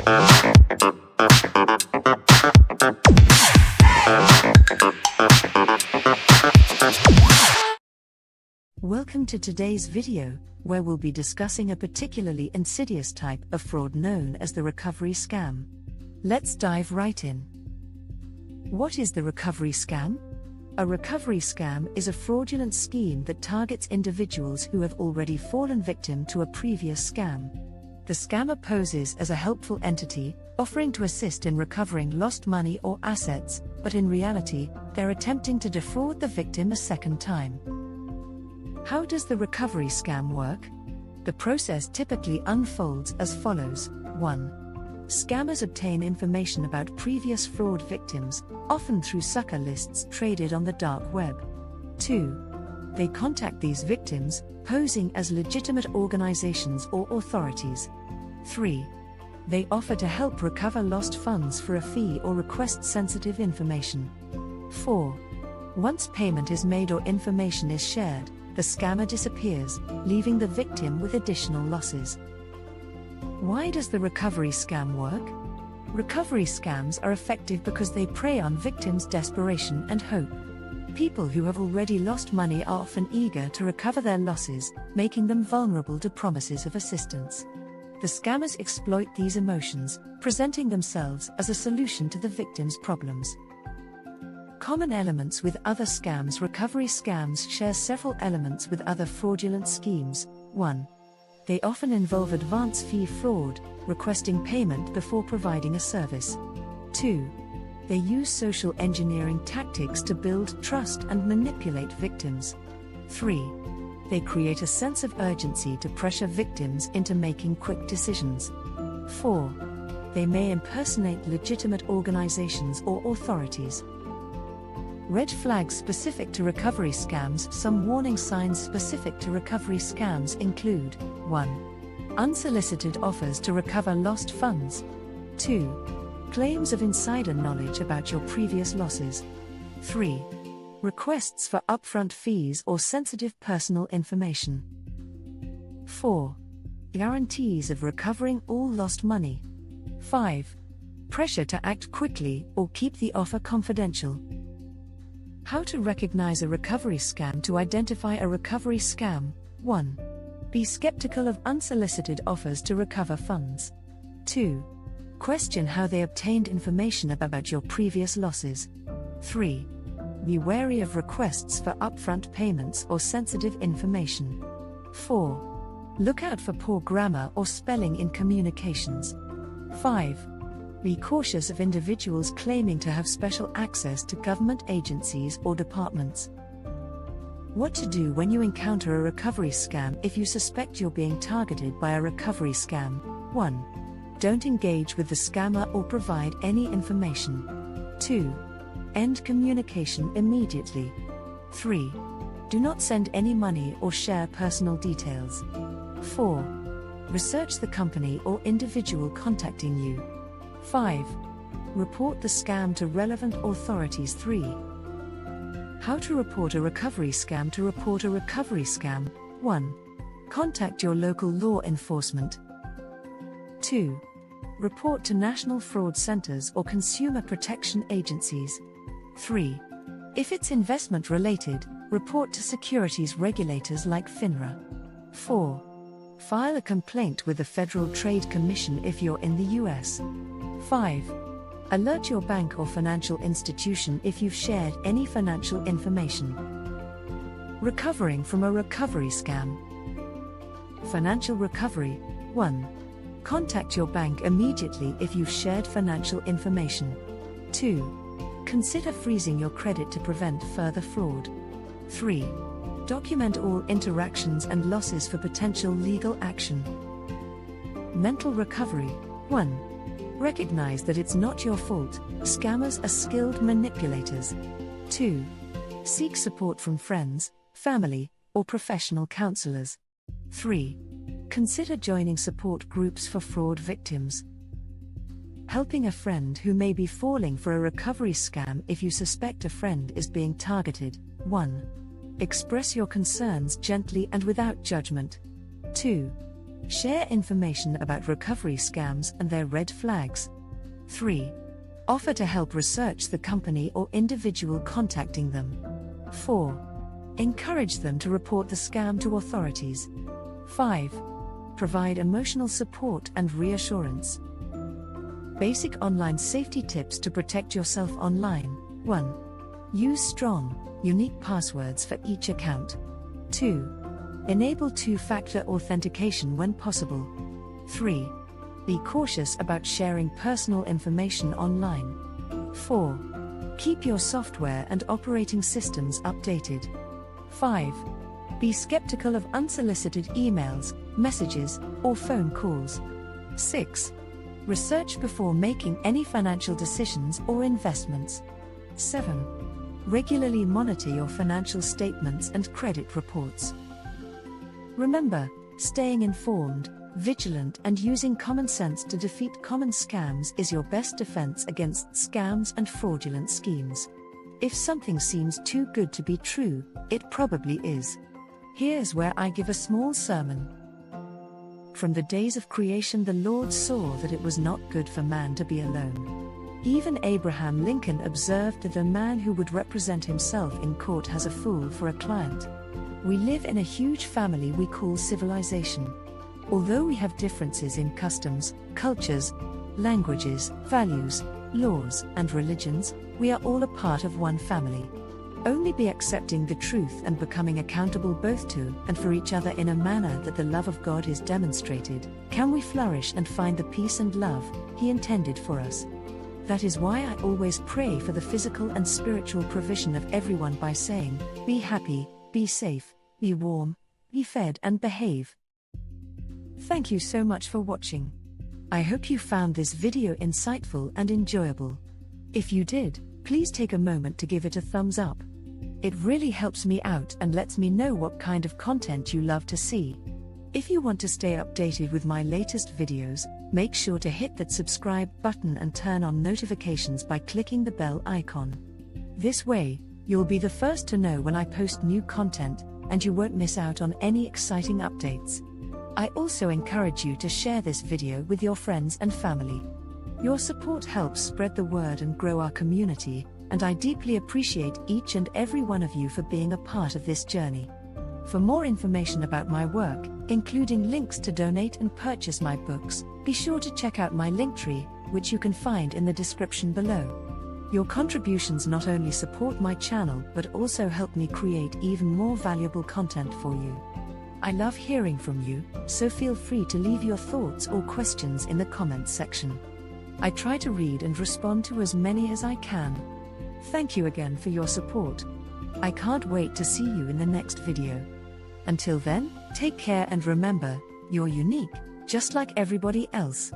Welcome to today's video, where we'll be discussing a particularly insidious type of fraud known as the recovery scam. Let's dive right in. What is the recovery scam? A recovery scam is a fraudulent scheme that targets individuals who have already fallen victim to a previous scam. The scammer poses as a helpful entity, offering to assist in recovering lost money or assets, but in reality, they're attempting to defraud the victim a second time. How does the recovery scam work? The process typically unfolds as follows. 1. Scammers obtain information about previous fraud victims, often through sucker lists traded on the dark web. 2. They contact these victims, posing as legitimate organizations or authorities. 3. They offer to help recover lost funds for a fee or request sensitive information. 4. Once payment is made or information is shared, the scammer disappears, leaving the victim with additional losses. Why does the recovery scam work? Recovery scams are effective because they prey on victims' desperation and hope. People who have already lost money are often eager to recover their losses, making them vulnerable to promises of assistance. The scammers exploit these emotions, presenting themselves as a solution to the victim's problems. Common elements with other scams. Recovery scams share several elements with other fraudulent schemes. 1. They often involve advance fee fraud, requesting payment before providing a service. 2. They use social engineering tactics to build trust and manipulate victims. 3. They create a sense of urgency to pressure victims into making quick decisions. 4. They may impersonate legitimate organizations or authorities. Red flags specific to recovery scams. Some warning signs specific to recovery scams include: 1. Unsolicited offers to recover lost funds. 2. Claims of insider knowledge about your previous losses. 3. Requests for upfront fees or sensitive personal information. 4. Guarantees of recovering all lost money. 5. Pressure to act quickly or keep the offer confidential. How to recognize a recovery scam. To identify a recovery scam: 1. Be skeptical of unsolicited offers to recover funds. 2. Question how they obtained information about your previous losses. 3. Be wary of requests for upfront payments or sensitive information. 4. Look out for poor grammar or spelling in communications. 5. Be cautious of individuals claiming to have special access to government agencies or departments. What to do when you encounter a recovery scam. If you suspect you're being targeted by a recovery scam: 1. Don't engage with the scammer or provide any information. 2. End communication immediately. 3. Do not send any money or share personal details. 4. Research the company or individual contacting you. 5. Report the scam to relevant authorities. 3. How to report a recovery scam. To report a recovery scam: 1. Contact your local law enforcement. 2. Report to national fraud centers or consumer protection agencies. 3. If it's investment related, report to securities regulators like FINRA. 4. File a complaint with the Federal Trade Commission if you're in the US. 5. Alert your bank or financial institution if you've shared any financial information. Recovering from a recovery scam. Financial recovery: 1. Contact your bank immediately if you've shared financial information. 2. Consider freezing your credit to prevent further fraud. 3. Document all interactions and losses for potential legal action. Mental recovery: 1. Recognize that it's not your fault. Scammers are skilled manipulators. 2. Seek support from friends, family, or professional counselors. 3. Consider joining support groups for fraud victims. Helping a friend who may be falling for a recovery scam. If you suspect a friend is being targeted: 1. Express your concerns gently and without judgment. 2. Share information about recovery scams and their red flags. 3. Offer to help research the company or individual contacting them. 4. Encourage them to report the scam to authorities. 5. Provide emotional support and reassurance. Basic online safety tips to protect yourself online. 1. Use strong, unique passwords for each account. 2. Enable two-factor authentication when possible. 3. Be cautious about sharing personal information online. 4. Keep your software and operating systems updated. 5. Be skeptical of unsolicited emails, messages, or phone calls. 6. Research before making any financial decisions or investments. 7. Regularly monitor your financial statements and credit reports. Remember, staying informed, vigilant, and using common sense to defeat common scams is your best defense against scams and fraudulent schemes. If something seems too good to be true, it probably is. Here's where I give a small sermon. From the days of creation, the Lord saw that it was not good for man to be alone. Even Abraham Lincoln observed that a man who would represent himself in court has a fool for a client. We live in a huge family we call civilization. Although we have differences in customs, cultures, languages, values, laws, and religions, we are all a part of one family. Only by accepting the truth and becoming accountable both to and for each other in a manner that the love of God is demonstrated, can we flourish and find the peace and love He intended for us. That is why I always pray for the physical and spiritual provision of everyone by saying, be happy, be safe, be warm, be fed, and behave. Thank you so much for watching. I hope you found this video insightful and enjoyable. If you did, please take a moment to give it a thumbs up. It really helps me out and lets me know what kind of content you love to see. If you want to stay updated with my latest videos, make sure to hit that subscribe button and turn on notifications by clicking the bell icon. This way, you'll be the first to know when I post new content, and you won't miss out on any exciting updates. I also encourage you to share this video with your friends and family. Your support helps spread the word and grow our community, and I deeply appreciate each and every one of you for being a part of this journey. For more information about my work, including links to donate and purchase my books, be sure to check out my Linktree, which you can find in the description below. Your contributions not only support my channel but also help me create even more valuable content for you. I love hearing from you, so feel free to leave your thoughts or questions in the comments section. I try to read and respond to as many as I can. Thank you again for your support. I can't wait to see you in the next video. Until then, take care and remember, you're unique, just like everybody else.